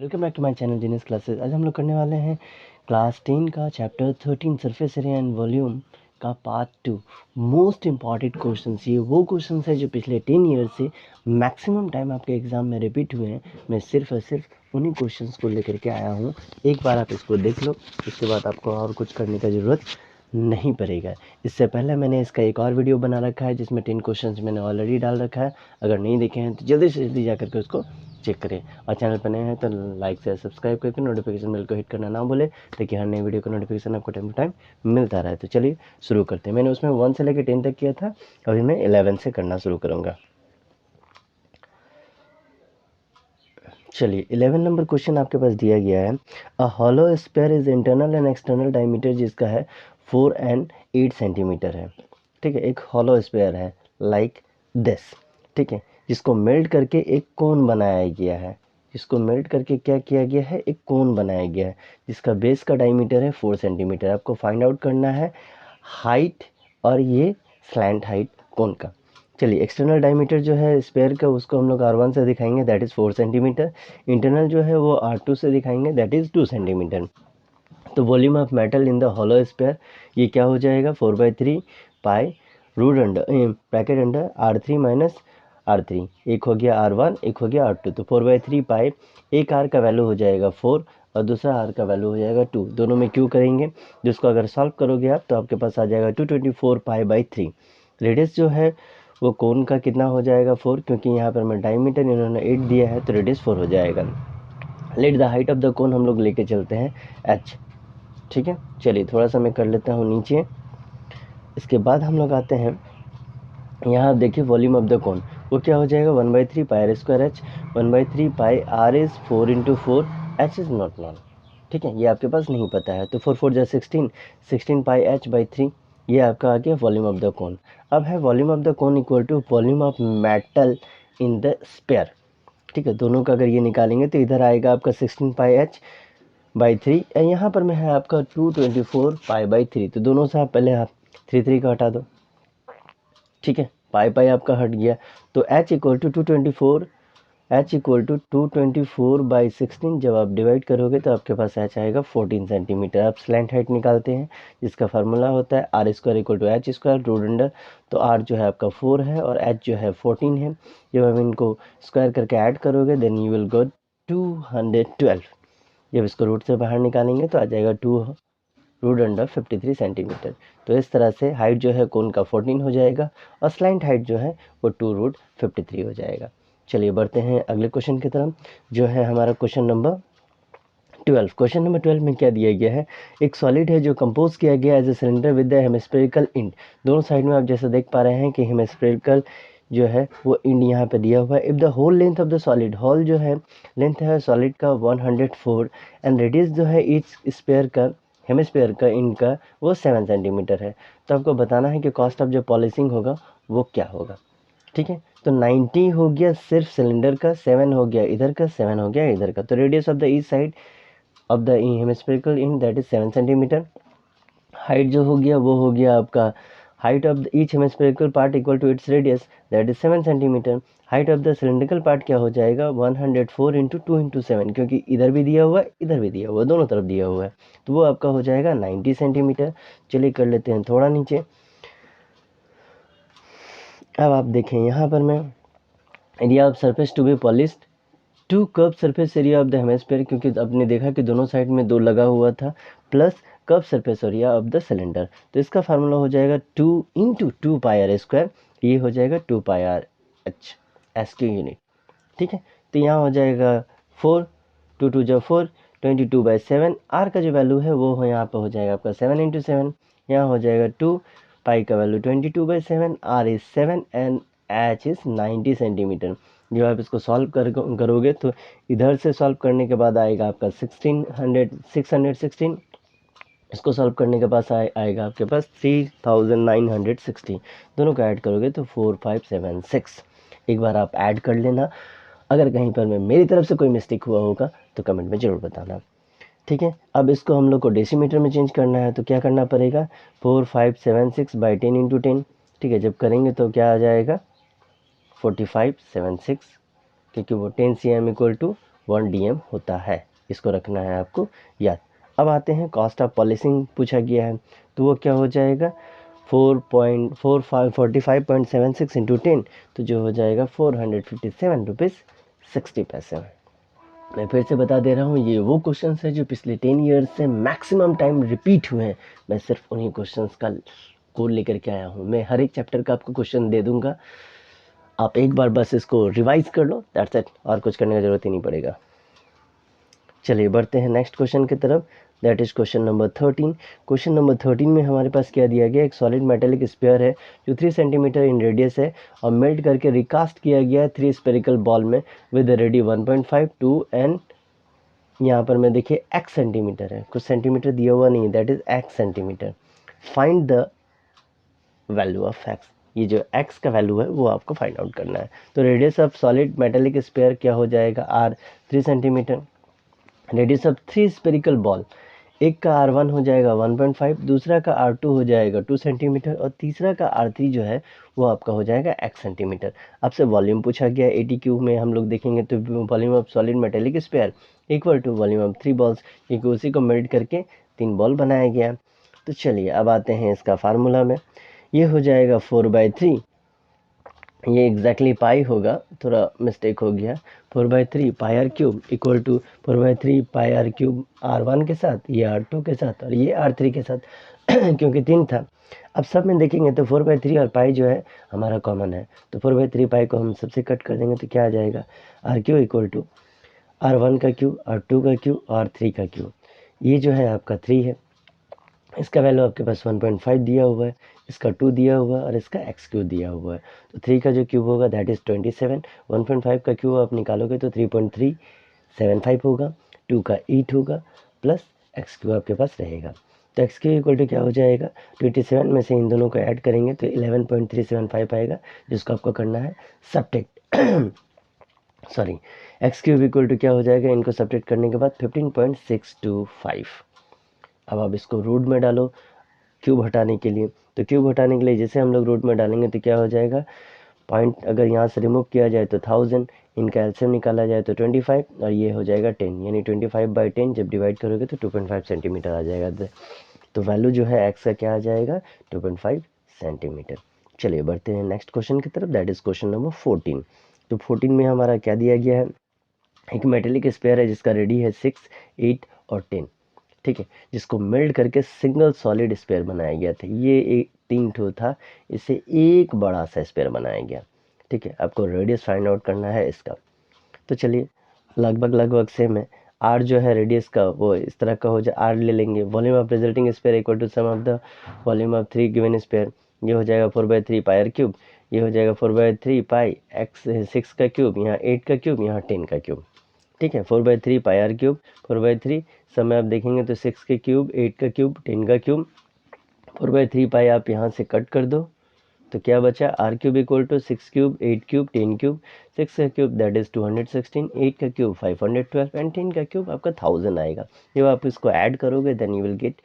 Welcome back to my channel genius classes. आज हम लोग करने वाले हैं क्लास 10 का chapter 13 surface area and volume का पार्ट 2। मोस्ट इम्पॉर्टेंट क्वेश्चंस, ये वो क्वेश्चंस है जो पिछले 10 ईयर से मैक्सिमम टाइम आपके एग्जाम में रिपीट हुए हैं। मैं सिर्फ और सिर्फ उन्हीं क्वेश्चंस को लेकर के आया हूँ। एक बार आप इसको देख लो, उसके बाद आपको और कुछ करने का ज़रूरत नहीं पड़ेगा। इससे पहले मैंने इसका एक और वीडियो बना रखा है जिसमें 10 क्वेश्चंस मैंने ऑलरेडी डाल रखा है। अगर नहीं देखे हैं तो जल्दी से जल्दी जा करके उसको चेक करें, और चैनल पर नए हैं तो लाइक से सब्सक्राइब करके नोटिफिकेशन बेल को हिट करना ना भूले, ताकि हर नई वीडियो का नोटिफिकेशन आपको टाइम टू टाइम मिलता रहे। तो चलिए शुरू करते हैं। मैंने उसमें 1 से लेकर 10 तक किया था, अभी मैं 11 से करना शुरू करूँगा। चलिए 11 नंबर क्वेश्चन आपके पास दिया गया है। A hollow sphere is internal and external diameter जिसका है 4 एंड 8 सेंटीमीटर है। ठीक है, एक हॉलो स्फीयर है लाइक दिस। ठीक है, जिसको मेल्ट करके एक कोन बनाया गया है। जिसको मेल्ट करके क्या किया गया है, एक कोन बनाया गया है जिसका बेस का डायमीटर है 4 सेंटीमीटर। आपको फाइंड आउट करना है हाइट और ये स्लैंट हाइट कोन का। चलिए एक्सटर्नल डायमीटर जो है स्पेयर का, उसको हम लोग R1 से दिखाएंगे, दैट इज़ 4 सेंटीमीटर। इंटरनल जो है वो R2 से दिखाएंगे, दैट इज़ 2 सेंटीमीटर। तो volume of metal in the hollow sphere ये क्या हो जाएगा, 4/3 pi root under bracket under R3 minus R3। एक हो गया R1, एक हो गया R2। तो 4/3 पाई, एक R का वैल्यू हो जाएगा 4 और दूसरा R का वैल्यू हो जाएगा 2। दोनों में क्यों करेंगे, जिसको अगर सॉल्व करोगे आप तो आपके पास आ जाएगा 224 पाई/3। रेडियस जो है वो कोन का कितना हो जाएगा 4, क्योंकि यहाँ पर मैं डायमीटर इन्होंने 8 दिया है तो रेडियस 4 हो जाएगा। Let the height of the कोन हम लोग लेके चलते हैं h। ठीक है, चलिए थोड़ा सा मैं कर लेता हूँ नीचे। इसके बाद हम लोग आते हैं यहाँ, आप देखिए वॉल्यूम ऑफ द कोन वो क्या हो जाएगा, 1/3 पाई R² h। 1/3 pi R is 4 × 4, h is not non. ठीक है, ये आपके पास नहीं पता है तो 4 4 जा 16, 16 पाई h/3 ये आपका आ गया वॉल्यूम ऑफ द कोन। अब है volume of the cone equal to volume of metal in the sphere. ठीक है, दोनों का अगर ये निकालेंगे तो इधर आएगा आपका 16 पाई h/3, यहाँ पर में है आपका 224 पाई/3। तो दोनों से आप पहले आप 3 का हटा दो। ठीक है, पाई आपका हट गया। तो h equal to 224, h equal to 224/16 जब आप डिवाइड करोगे तो आपके पास h आएगा 14 सेंटीमीटर। आप स्लैंट हाइट निकालते हैं जिसका फार्मूला होता है R² equal to h² root under. तो R जो है आपका 4 है और h जो है 14 है। जब आप इनको स्क्वायर करके ऐड करोगे देन यू विल गो 212। जब इसको रूट से बाहर निकालेंगे तो आ जाएगा 2 रूट अंडर 53 सेंटीमीटर। तो इस तरह से हाइट जो है कोन का 14 हो जाएगा और स्लैंट हाइट जो है वो 2√53 हो जाएगा। चलिए बढ़ते हैं अगले क्वेश्चन की तरफ, जो है हमारा क्वेश्चन नंबर 12। क्वेश्चन नंबर 12 में क्या दिया गया है, एक सॉलिड है जो कंपोज किया गया as a cylinder with the hemispherical end. दोनों साइड में आप जैसे देख पा रहे हैं कि हेमिस्फेरिकल जो है वो एंड यहाँ पे दिया हुआ है। If the whole length of the solid, whole जो है लेंथ है सॉलिड का 104 एंड रेडियस जो है ईच स्पेयर का, हेमिस्फेयर का एंड का वो 7 सेंटीमीटर है। तो आपको बताना है कि कॉस्ट ऑफ जो पॉलिशिंग होगा वो क्या होगा। ठीक है, तो 90 हो गया सिर्फ सिलेंडर का, 7 हो गया इधर का, 7 हो गया इधर का। तो radius of the each side of the hemispherical end that is 7 centimetre. Height जो हो गया वो हो गया आपका height of each hemispherical part equal to its radius that is 7 centimetre. Height of the cylindrical part क्या हो जाएगा, 104 × 2 × 7, क्योंकि इधर भी दिया हुआ है इधर भी दिया हुआ है, दोनों तरफ दिया हुआ है, तो वो आपका हो जाएगा 90 सेंटीमीटर। चलिए कर लेते हैं थोड़ा नीचे। अब आप देखें यहाँ पर मैं area of surface to be polished to curve surface area of the hemisphere, क्योंकि आपने देखा कि दोनों साइड में 2 लगा हुआ था, plus curve surface area of the cylinder. तो इसका फार्मूला हो जाएगा 2 × 2 पाई R², ये हो जाएगा 2 पाई RH SQ यूनिट। ठीक है, तो यहाँ हो जाएगा 4, 2 2 जा 4, 22/7। R का जो वैल्यू है वो यहाँ पर हो जाएगा आपका 7 × 7, यहाँ हो जाएगा 2 पाई का value 22/7, R is 7 and H is 90 centimetre. जब आप इसको सॉल्व करोगे तो इधर से सॉल्व करने के बाद आएगा आपका 616। इसको सॉल्व करने के पास आएगा आपके पास 3960। दोनों को ऐड करोगे तो 4576। एक बार आप ऐड कर लेना, अगर कहीं पर मैं मेरी तरफ से कोई मिस्टेक हुआ होगा तो कमेंट में ज़रूर बताना। ठीक है, अब इसको हम लोग को डेसीमीटर में चेंज करना है तो क्या करना पड़ेगा, 4576/10 × 10। ठीक है, जब करेंगे तो क्या आ जाएगा 4576, क्योंकि वो 10 cm इक्वल टू 1 dm होता है। इसको रखना है आपको याद। अब आते हैं कॉस्ट ऑफ पॉलिशिंग पूछा गया है, तो वो क्या हो जाएगा 4.45.76 इंटू 10, तो जो हो जाएगा 457 रुपीज़ 60 पैसे। मैं फिर से बता दे रहा हूँ, ये वो क्वेश्चंस है जो पिछले 10 ईयर्स से मैक्सिमम टाइम रिपीट हुए हैं। मैं सिर्फ उन्हीं क्वेश्चंस का कोड लेकर के आया हूँ। मैं हर एक चैप्टर का आपको क्वेश्चन दे दूंगा, आप एक बार बस इसको रिवाइज कर लो, दैट्स इट, और कुछ करने की ज़रूरत ही नहीं पड़ेगा। चलिए बढ़ते हैं नेक्स्ट क्वेश्चन की तरफ, that is question number 13। Question number 13 में हमारे पास क्या दिया गया, एक सॉलिड मेटेलिक स्फीयर है जो 3 सेंटीमीटर इन रेडियस है और मेल्ट करके रिकास्ट किया गया है 3 स्पेरिकल बॉल में विद रेडी 1.5 2 एंड यहाँ पर मैं देखिए x सेंटीमीटर है, कुछ सेंटीमीटर दिया हुआ नहीं है, that is x centimetre. Find the value of x, ये जो x का वैल्यू है वो आपको फाइंड आउट करना है। तो radius of solid metallic sphere क्या हो जाएगा r 3 centimetre. Radius of 3 spherical ball, एक का R1 हो जाएगा 1.5, दूसरा का R2 हो जाएगा 2 सेंटीमीटर और तीसरा का R3 जो है वो आपका हो जाएगा x सेंटीमीटर। आपसे वॉल्यूम पूछा गया 80 क्यूब में हम लोग देखेंगे तो volume of solid metallic sphere equal to volume of 3 balls, क्योंकि उसी को मेल्ट करके 3 बॉल बनाया गया। तो चलिए अब आते हैं इसका फार्मूला में, ये हो जाएगा 4/3, ये एग्जैक्टली पाई होगा, थोड़ा मिस्टेक हो गया, 4/3 pi R cube equal to 4/3 pi R cube R1 के साथ, ये R2 के साथ और ये R3 के साथ क्योंकि 3 था। अब सब में देखेंगे तो 4/3 और पाई जो है हमारा कॉमन है, तो 4/3 पाई को हम सबसे कट कर देंगे तो क्या आ जाएगा are Q equal to R1 का क्यूब, R2 का क्यूब, R3 का क्यूब। ये जो है आपका 3 है, इसका वैल्यू आपके पास 1.5 दिया हुआ है, इसका 2 दिया हुआ है और इसका एक्स क्यूब दिया हुआ है। तो 3 का जो क्यूब होगा दैट इज़ 27, 1.5 का क्यूब आप निकालोगे तो 3.375 होगा, 2 का 8 होगा प्लस एक्स क्यूब आपके पास रहेगा। तो एक्स क्यूब इक्वल टू क्या हो जाएगा, 27 में से इन दोनों को ऐड करेंगे तो 11.375 आएगा, जिसको आपको करना है subtract sorry, x cube equal to क्या हो जाएगा, इनको सब्ट्रैक्ट करने के बाद 15.625। अब आप इसको रूट में डालो क्यूब हटाने के लिए, तो क्यूब हटाने के लिए जैसे हम लोग रूट में डालेंगे तो क्या हो जाएगा, पॉइंट अगर यहाँ से रिमूव किया जाए तो 1000, इनका एलसीएम निकाला जाए तो 25 और ये हो जाएगा 10, यानी 25/10 जब डिवाइड करोगे तो 2.5 सेंटीमीटर आ जाएगा। तो वैल्यू जो है एक्स का क्या आ जाएगा 2.5 सेंटीमीटर। चलिए बढ़ते हैं नेक्स्ट क्वेश्चन की तरफ, दैट इज क्वेश्चन नंबर 14। तो 14 में हमारा क्या दिया गया है, एक मेटेलिक स्फीयर है जिसका रेडी है 6, 8 और 10, ठीक है, जिसको मेल्ट करके सिंगल सॉलिड स्फीयर बनाया गया था। ये एक 3 ठो था, इससे एक बड़ा सा स्फीयर बनाया गया, ठीक है। आपको रेडियस फाइंड आउट करना है इसका। तो चलिए लगभग सेम है, आर जो है रेडियस का वो इस तरह का हो जाए, आर ले लेंगे, volume of resulting sphere equal to sum of the volume of 3 given sphere, ये हो जाएगा 4/3 पाई आर क्यूब, ये हो जाएगा 4/3 पाई एक्स 6 का क्यूब, यहाँ 8 का क्यूब, यहाँ 10 का क्यूब, ठीक है। 4/3 पाई आर क्यूब, 4/3 सब में आप देखेंगे तो 6 के क्यूब, 8 का क्यूब, 10 का क्यूब, 4/3 पाई आप यहाँ से कट कर दो तो क्या बचा, r cube equal to 6 cube, 8 cube, 10 cube, 6 का क्यूब दैट इज 216, 8 का क्यूब 512 एंड 10 का क्यूब आपका 1000 आएगा। जब आप इसको ऐड करोगे देन यू विल गेट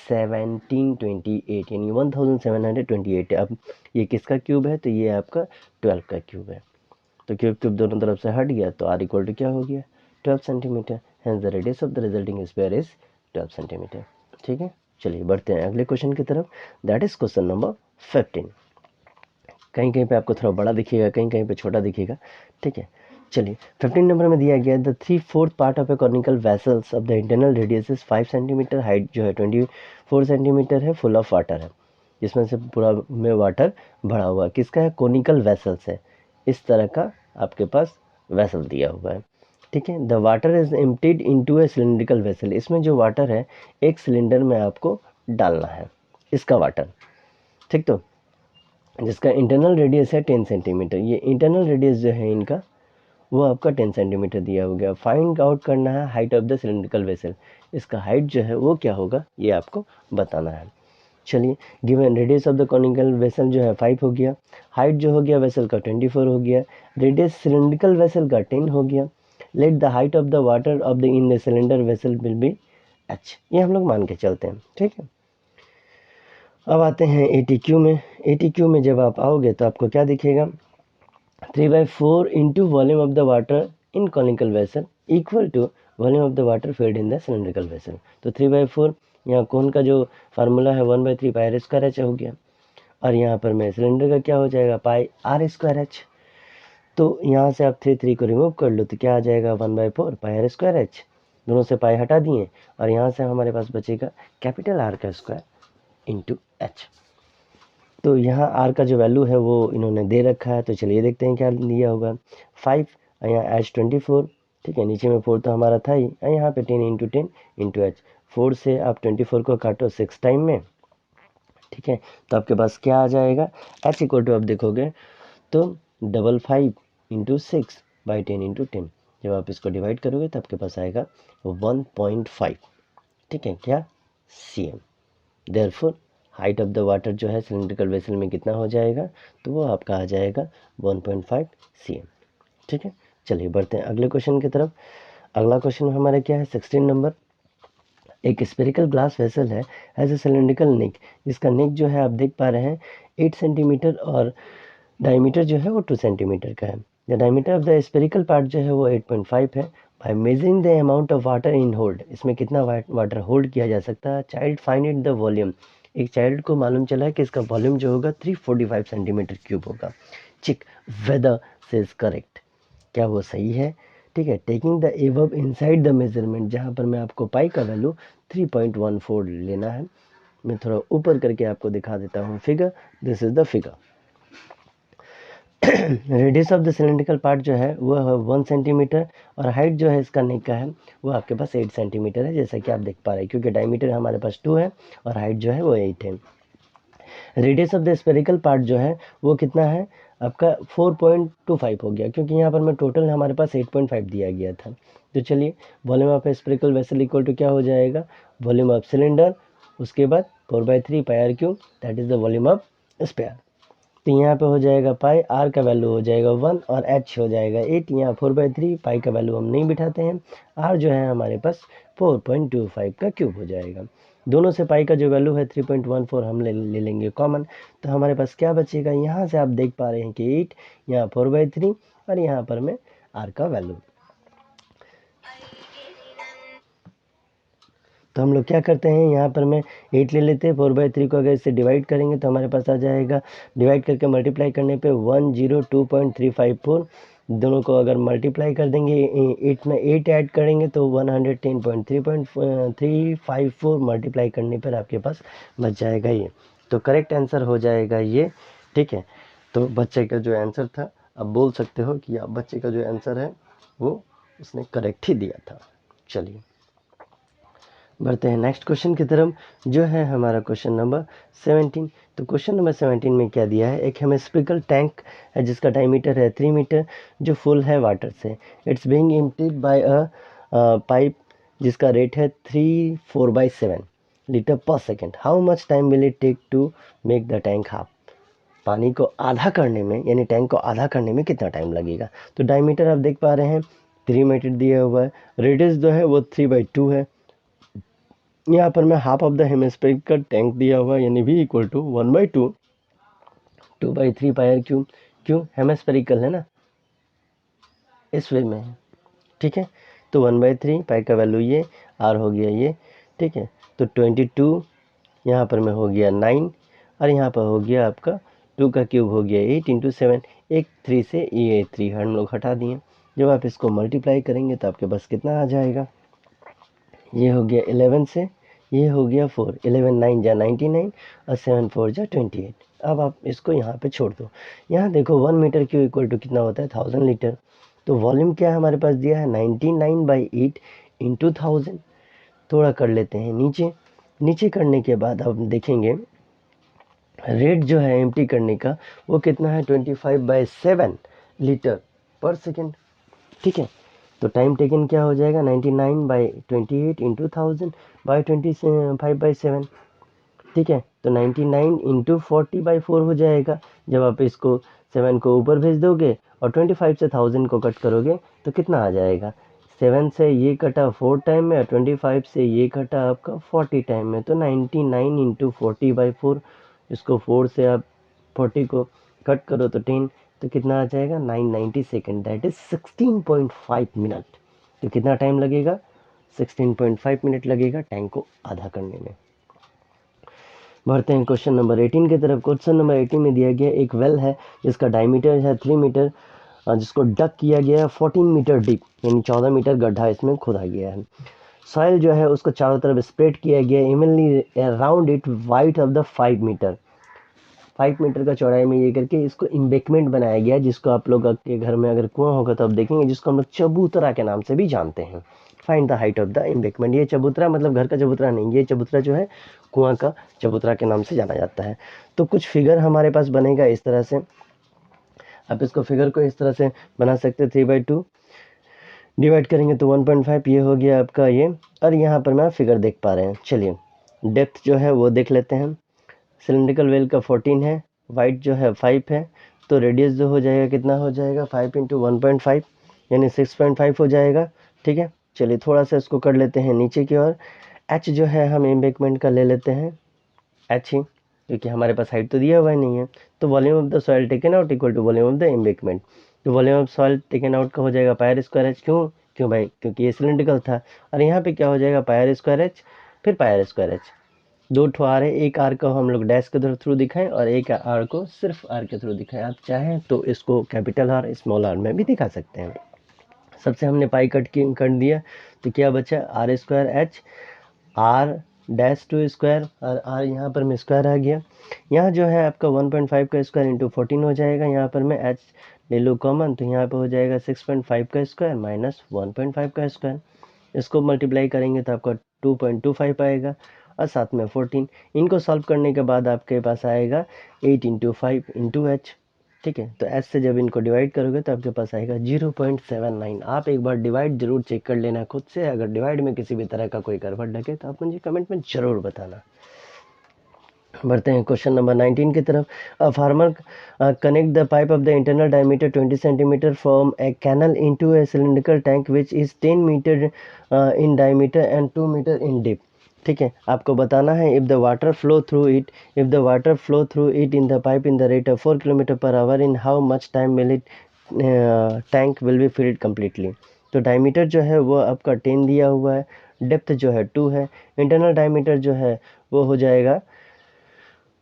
1728, यानी 1728। अब ये किसका क्यूब है, तो ये आपका 12 का क्यूब है, तो क्यूब क्यूब दोनों तरफ से हट गया तो आर इक्वल टू क्या हो गया 12 centimetre, hence the radius of the resulting sphere is 12 centimetre, ठीक है। चलिए बढ़ते हैं अगले क्वेश्चन की तरफ, दैट इज क्वेश्चन नंबर 15। कहीं कहीं पे आपको थोड़ा बड़ा दिखेगा, कहीं कहीं पे छोटा दिखेगा, ठीक है। चलिए 15 नंबर में दिया गया the 3/4 part of A conical vessels of the internal radius is 5 centimetre, height जो है 24 सेंटीमीटर है, फुल ऑफ वाटर है, जिसमें से पूरा में वाटर भरा हुआ है, किसका है, कोनिकल वेसल्स है। इस तरह का आपके पास वेसल दिया हुआ है, ठीक है। The water is emptied into a cylindrical vessel, इसमें जो वाटर है एक सिलेंडर में आपको डालना है इसका वाटर, ठीक। तो जिसका इंटरनल रेडियस है 10 सेंटीमीटर, ये इंटरनल रेडियस जो है इनका वो आपका 10 सेंटीमीटर दिया हो गया। फाइंड आउट करना है height of the cylindrical vessel, इसका हाइट जो है वो क्या होगा ये आपको बताना है। चलिए given radius of the conical vessel जो है 5 हो गया, हाइट जो हो गया वेसल का 24 हो गया, रेडियस सिलिंड्रिकल वेसल का 10 हो गया, let the height of the water of the in the cylinder vessel will be h, ये हम लोग मान के चलते हैं, ठीक है। अब आते हैं ATQ में, ATQ में जब आप आओगे तो आपको क्या दिखेगा, 3/4 into volume of the water in conical vessel equal to volume of the water filled in the cylindrical vessel. तो 3/4 यहाँ कोन का जो फार्मूला है 1/3 पाई r² h हो गया, और यहाँ पर मैं सिलेंडर का क्या हो जाएगा पाई r² h। तो यहाँ से आप 3 को रिमूव कर लो तो क्या आ जाएगा 1/4 पाई r² h। दोनों से पाई हटा दिए और यहाँ से हमारे पास बचेगा कैपिटल R का स्क्वायर इंटू h। तो यहाँ r का जो वैल्यू है वो इन्होंने दे रखा है, तो चलिए देखते हैं क्या दिया होगा। 5 यहाँ h 24, ठीक है, नीचे में 4 तो हमारा था ही, यहाँ पे 10 इंटू 10 इंटू h। 4 से आप 24 को काटो 6 टाइम में, ठीक है, तो आपके पास क्या आ जाएगा h इक्वल टू आप देखोगे तो 55 इंटू 6/10 इंटू 10। जब आप इसको डिवाइड करोगे तो आपके पास आएगा 1.5, ठीक है, क्या cm। Therefore height of the water जो है सिलेंड्रिकल वेसल में कितना हो जाएगा, तो वो आपका आ जाएगा 1.5 cm, ठीक है। चलिए बढ़ते हैं अगले क्वेश्चन की तरफ। अगला क्वेश्चन हमारा क्या है 16 नंबर। एक स्पेरिकल ग्लास वेसल है एज ए सिलेंड्रिकल नेक, जिसका नेक जो है आप देख पा रहे हैं 8 सेंटीमीटर और डायमीटर जो है वो 2 सेंटीमीटर का है। The diameter of the spherical part जो है वो 8.5 है। By measuring the amount of water in hold, इसमें कितना वाटर होल्ड किया जा सकता है। Child find it the volume, एक चाइल्ड को मालूम चला है कि इसका वॉल्यूम जो होगा 345 सेंटीमीटर क्यूब होगा। चेक वेदर से इज करेक्ट, क्या वो सही है, ठीक है। Taking the above inside the measurement, जहाँ पर मैं आपको पाई का वैल्यू 3.14 लेना है। मैं थोड़ा ऊपर करके आपको दिखा देता हूँ figure, this is the figure. Radius of the cylindrical part जो है वो है 1 सेंटीमीटर, और हाइट जो है इसका नेक का है वो आपके पास 8 सेंटीमीटर है, जैसा कि आप देख पा रहे हैं, क्योंकि डायमीटर हमारे पास 2 है और हाइट जो है वो 8 है। Radius of the spherical part जो है वो कितना है आपका 4.25 हो गया, क्योंकि यहाँ पर मैं टोटल हमारे पास 8.5 दिया गया था। तो चलिए volume of spherical vessel equal to क्या हो जाएगा, वॉल्यूम ऑफ सिलेंडर, उसके बाद 4/3 pi r³ that is the volume of sphere. तो यहाँ पे हो जाएगा पाई, r का वैल्यू हो जाएगा 1 और h हो जाएगा 8। यहाँ 4/3 पाई का वैल्यू हम नहीं बिठाते हैं, r जो है हमारे पास 4.25 का क्यूब हो जाएगा। दोनों से पाई का जो वैल्यू है 3.14 हम ले लेंगे कॉमन, तो हमारे पास क्या बचेगा, यहाँ से आप देख पा रहे हैं कि 8, यहाँ 4/3 और यहाँ पर मैं r का वैल्यू। तो हम लोग क्या करते हैं, यहाँ पर मैं 8 ले लेते हैं, 4/3 को अगर इससे डिवाइड करेंगे तो हमारे पास आ जाएगा, डिवाइड करके मल्टीप्लाई करने पे 102.354। दोनों को अगर मल्टीप्लाई कर देंगे 8 में 8 ऐड करेंगे तो 110.354 मल्टीप्लाई करने पर आपके पास बच जाएगा ये। तो करेक्ट आंसर हो जाएगा ये, ठीक है। तो बच्चे का जो आंसर था, आप बोल सकते हो कि आप बच्चे का जो आंसर है वो उसने करेक्ट ही दिया था। चलिए बढ़ते हैं नेक्स्ट क्वेश्चन की तरफ, जो है हमारा क्वेश्चन नंबर 17। तो क्वेश्चन नंबर 17 में क्या दिया है, एक हेमिस्फेरिकल टैंक है जिसका डायमीटर है 3 मीटर, जो फुल है वाटर से। It's being emptied by a pipe जिसका रेट है 3/4/7 litre per second. How much time will it take to make the tank half. पानी को आधा करने में, यानी टैंक को आधा करने में कितना टाइम लगेगा। तो डायमीटर आप देख पा रहे हैं 3 मीटर दिया हुआ है, रेडियस जो है वो 3/2 है। यहाँ पर मैं हाफ ऑफ द हेमिस्फेरिक का टैंक दिया हुआ है, यानी v equal to 1/2 2/3 pi r³। क्यों, हेमिस्फेरिकल है ना, इस वे में है, ठीक है। तो 1/3 पाई का वैल्यू ये, r हो गया ये, ठीक है। तो 22, यहाँ पर में हो गया 9, और यहाँ पर हो गया आपका 2 का क्यूब हो गया 8 इंटू 7। एक 3 से ये 3 हम लोग हटा दिए। जब आप इसको मल्टीप्लाई करेंगे तो आपके पास कितना आ जाएगा, ये हो गया 11 से, ये हो गया 4, 11 9 जा 99 और 7 4 जा 28। अब आप इसको यहाँ पे छोड़ दो। यहाँ देखो 1 मीटर क्यूब इक्वल टू कितना होता है 1000 लीटर। तो वॉल्यूम क्या हमारे पास दिया है 99/8 इंटू 1000। थोड़ा कर लेते हैं नीचे, नीचे करने के बाद आप देखेंगे रेट जो है एम्प्टी करने का वो कितना है 25/7 लीटर पर सेकेंड, ठीक है। तो टाइम टेकन क्या हो जाएगा 99/28 इंटू 1000 बाई 25/7, ठीक है। तो 99 इंटू 40/4 हो जाएगा। जब आप इसको 7 को ऊपर भेज दोगे और 25 से 1000 को कट करोगे तो कितना आ जाएगा, 7 से ये कटा 4 टाइम में और 25 से ये कटा आपका 40 टाइम में। तो 99 इंटू 40/4, इसको 4 से आप 40 को कट करो तो 10, तो कितना आ जाएगा 990 सेकेंड, दैट इज 16.5 मिनट। तो कितना टाइम लगेगा, 16.5 मिनट लगेगा टैंक को आधा करने में। बढ़ते हैं क्वेश्चन नंबर 18 की तरफ। क्वेश्चन नंबर 18 में दिया गया एक वेल है जिसका डायमीटर है 3 मीटर, जिसको डक किया गया है 14 मीटर डीप, यानी 14 मीटर गड्ढा इसमें खोदा गया है। सॉइल जो है उसको चारों तरफ स्प्रेड किया गया evenly around it width of the 5 metre, 5 metre का चौड़ाई में ये करके इसको इम्बेकमेंट बनाया गया, जिसको आप लोग आपके घर में अगर कुआं होगा तो आप देखेंगे, जिसको हम लोग चबूतरा के नाम से भी जानते हैं। Find the height of the embankment. ये चबूतरा मतलब घर का चबूतरा नहीं, ये चबूतरा जो है कुआं का चबूतरा के नाम से जाना जाता है। तो कुछ फिगर हमारे पास बनेगा इस तरह से, आप इसको फिगर को इस तरह से बना सकते हैं, 3/2 डिवाइड करेंगे तो 1.5, ये हो गया आपका ये। और यहाँ पर मैं फिगर देख पा रहे हैं। चलिए डेप्थ जो है वो देख लेते हैं। सिलेंड्रिकल वेल का 14 है, वाइट जो है 5 है, तो रेडियस जो हो जाएगा कितना हो जाएगा 5 × 1.5 यानी 6.5 हो जाएगा। ठीक है, चलिए थोड़ा सा इसको कर लेते हैं नीचे की ओर। एच जो है हम एम्बेकमेंट का ले लेते हैं, एच ही, क्योंकि हमारे पास हाइट तो दिया हुआ नहीं है। तो volume of the soil taken out equal to volume of the embankment. तो volume of soil taken out का हो जाएगा पायर स्क्वायर एच। क्यों भाई, क्योंकि ये सिलेंड्रिकल था। और यहाँ पे क्या हो जाएगा पायर स्क्वायर एच, फिर पायर स्क्वायर एच। दो ठो आर है, एक आर को हम लोग डैश के थ्रू दिखाएं और एक आर को सिर्फ आर के थ्रू दिखाएं। आप चाहें तो इसको कैपिटल आर स्मॉल आर में भी दिखा सकते हैं। सबसे हमने पाई कर दिया, तो क्या बचा r square h, r dash two square, और आर यहाँ पर में स्क्वायर आ गया। यहाँ जो है आपका 1.5 का स्क्वायर इंटू 14 हो जाएगा। यहाँ पर मैं एच ले लो कॉमन, तो यहाँ पर हो जाएगा 6.5 का स्क्वायर माइनस 1.5 का स्क्वायर। इसको मल्टीप्लाई करेंगे तो आपका 2.25 आएगा, और साथ में 14। इनको सॉल्व करने के बाद आपके पास आएगा 8 × 5 × एच। ठीक है, तो एच से जब इनको डिवाइड करोगे तो आपके पास आएगा 0.79। आप एक बार डिवाइड जरूर चेक कर लेना खुद से। अगर डिवाइड में किसी भी तरह का कोई गड़बड़ लगे तो आप मुझे कमेंट में ज़रूर बताना। बढ़ते हैं क्वेश्चन नंबर 19 की तरफ। A farmer connect the pipe of the internal diameter 20 centimetre from a canal into a cylindrical tank which is 10 metre in diameter and 2 metre in deep. ठीक है, आपको बताना है if the water flow through it in the pipe in the rate of 4 kilometre per hour in how much time will it tank will be filled completely. तो diameter जो है वो आपका 10 दिया हुआ है, डेप्थ जो है 2 है, इंटरनल डायमीटर जो है वो हो जाएगा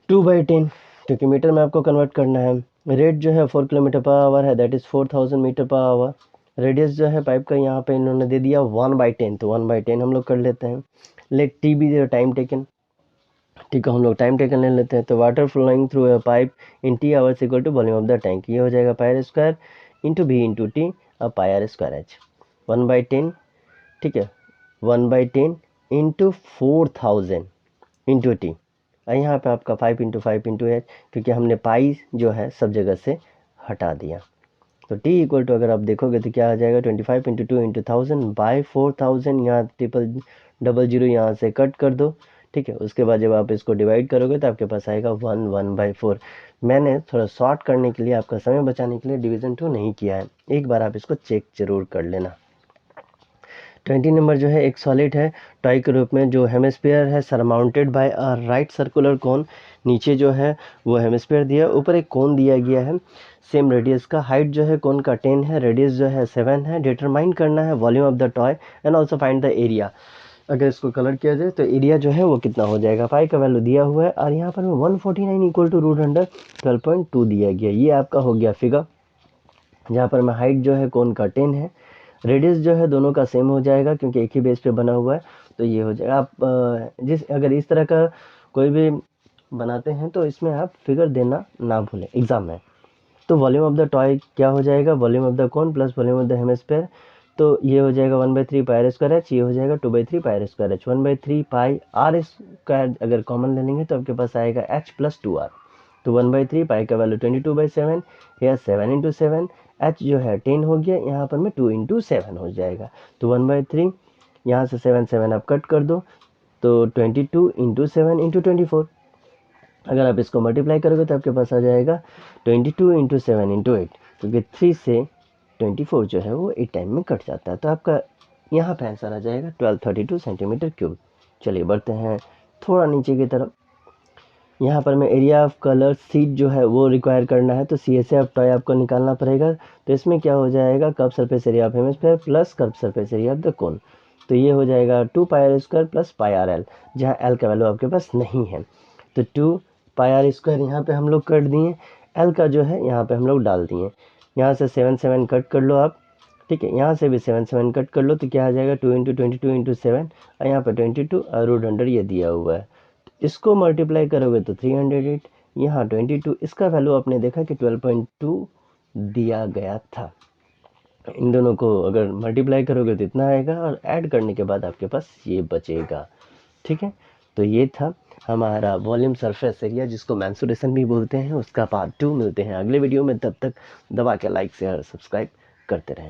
2/10, क्योंकि मीटर में आपको कन्वर्ट करना है। रेट जो है 4 किलोमीटर पर आवर है, that is 4000 metre per hour. Radius जो है पाइप का यहाँ पे इन्होंने दे दिया 1/10, तो 1/10 हम लोग कर लेते हैं। Let t be the time taken, ठीक है, हम लोग टाइम टेकन ले लेते हैं। तो water flowing through a pipe in t hours equal to volume of the tank, ये हो जाएगा pi r square into b into t और पायर स्क्वायर एच। 1/10, ठीक है, 1/10 इंटू 4000 इंटू टी, और यहाँ पे आपका 5 × 5 × एच, क्योंकि हमने पाई जो है सब जगह से हटा दिया। तो t इक्वल टू अगर आप देखोगे तो क्या आ जाएगा 25 × 2 × 1000 बाई 4000। यहाँ डबल जीरो यहाँ से कट कर दो। ठीक है, उसके बाद जब आप इसको डिवाइड करोगे तो आपके पास आएगा 1/4। मैंने थोड़ा शॉर्ट करने के लिए, आपका समय बचाने के लिए डिवीज़न 2 नहीं किया है, एक बार आप इसको चेक जरूर कर लेना। 20 नंबर जो है एक सॉलिड है टॉय के रूप में, जो हेमिस्फीयर है surmounted bye a right circular cone. नीचे जो है वो हेमिस्फीयर दिया, ऊपर एक कोन दिया गया है सेम रेडियस का। हाइट जो है कोन का 10 है, रेडियस जो है 7 है। डिटरमाइन करना है volume of the toy and also find the area. अगर इसको कलर किया जाए तो एरिया जो है वो कितना हो जाएगा, पाई का वैल्यू दिया हुआ है, और यहाँ पर 149 इक्वल टू √12.2 दिया गया। ये आपका हो गया फिगर, जहाँ पर मैं हाइट जो है कोन का 10 है, रेडियस जो है दोनों का सेम हो जाएगा क्योंकि एक ही बेस पे बना हुआ है, तो ये हो जाएगा। आप अगर इस तरह का कोई भी बनाते हैं तो इसमें आप फिगर देना ना भूलें एग्जाम में। तो वॉल्यूम ऑफ द टॉय क्या हो जाएगा, volume of the cone plus volume of the hemisphere, तो ये हो जाएगा 1/3 पायर स्क्वायर एच, ये हो जाएगा 2/3 pi r square h. 1/3 pi are square अगर कॉमन ले लेंगे तो आपके पास आएगा एच प्लस 2r। तो 1/3 पाई का वैल्यू 22/7 या 7 × 7, एच जो है 10 हो गया, यहाँ पर में 2 × 7 हो जाएगा। तो 1/3 यहाँ से 7 आप कट कर दो, तो 22 × 7 × 24। अगर आप इसको मल्टीप्लाई करोगे तो आपके पास आ जाएगा 22 × 7 × 8, क्योंकि 3 से 24 जो है वो 8 टाइम में कट जाता है। तो आपका यहाँ पे आंसर आ जाएगा 1232 सेंटीमीटर क्यूब। चलिए बढ़ते हैं थोड़ा नीचे की तरफ। यहाँ पर मैं एरिया ऑफ कलर सीट जो है वो रिक्वायर करना है, तो CSA ऑफ टॉय आपको निकालना पड़ेगा। तो इसमें क्या हो जाएगा, curve surface area of hemisphere plus curve surface area of the cone. तो ये हो जाएगा 2 pi are square plus pi R L, जहाँ एल का वैल्यू आपके पास नहीं है। तो 2 पाई आर स्क्वायर यहाँ पे हम लोग कर दिए, एल का जो है यहाँ पे हम लोग डाल दिए। यहाँ से 7 कट कर लो आप, ठीक है, यहाँ से भी 7 कट कर लो, तो क्या आ जाएगा 2 इंटू 22 इंटू 7, और यहाँ पर 22 और रूट अंडर ये दिया हुआ है। इसको मल्टीप्लाई करोगे तो 308, यहाँ 22, इसका वैल्यू आपने देखा कि 12.2 दिया गया था। इन दोनों को अगर मल्टीप्लाई करोगे तो इतना आएगा, और ऐड करने के बाद आपके पास ये बचेगा। ठीक है, तो ये था हमारा वॉल्यूम सरफेस एरिया, जिसको मेंसुरेशन भी बोलते हैं, उसका पार्ट 2 मिलते हैं अगले वीडियो में। तब तक दबा के लाइक शेयर सब्सक्राइब करते रहें।